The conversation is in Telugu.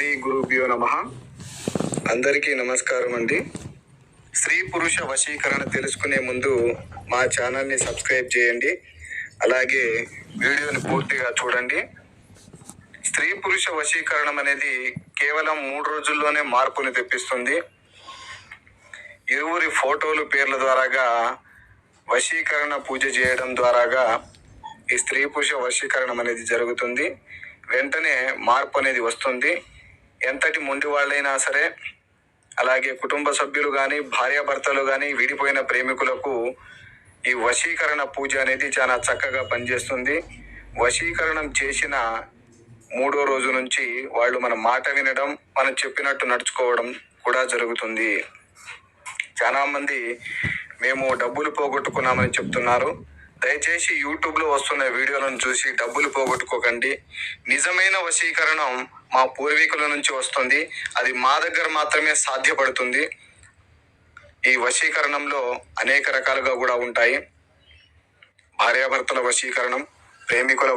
శ్రీ గురుభ్యో నమః. అందరికీ నమస్కారం అండి. స్త్రీ పురుష వశీకరణ తెలుసుకునే ముందు మా ఛానల్ని సబ్స్క్రైబ్ చేయండి. అలాగే వీడియోని పూర్తిగా చూడండి. స్త్రీ పురుష వశీకరణం అనేది కేవలం 3 రోజుల్లోనే మార్పుని తెప్పిస్తుంది. ఇరువురి ఫోటోలు పేర్ల ద్వారాగా వశీకరణ పూజ చేయడం ద్వారాగా ఈ స్త్రీ పురుష వశీకరణం అనేది జరుగుతుంది. వెంటనే మార్పు అనేది వస్తుంది. ఎంతటి మొండి వాళ్ళైనా సరే, అలాగే కుటుంబ సభ్యులు కానీ, భార్యాభర్తలు కానీ, విడిపోయిన ప్రేమికులకు ఈ వశీకరణ పూజ అనేది చాలా చక్కగా పనిచేస్తుంది. వశీకరణం చేసిన 3వ రోజు నుంచి వాళ్ళు మన మాట వినడం, మనం చెప్పినట్టు నడుచుకోవడం కూడా జరుగుతుంది. చాలా మంది మేము డబ్బులు పోగొట్టుకున్నామని చెప్తున్నారు. దయచేసి యూట్యూబ్లో వస్తున్న వీడియోలను చూసి డబ్బులు పోగొట్టుకోకండి. నిజమైన వశీకరణం మా పూర్వీకుల నుంచి వస్తుంది. అది మా దగ్గర మాత్రమే సాధ్యపడుతుంది. ఈ వశీకరణంలో అనేక రకాలుగా కూడా ఉంటాయి. భార్యాభర్తల వశీకరణం, ప్రేమికుల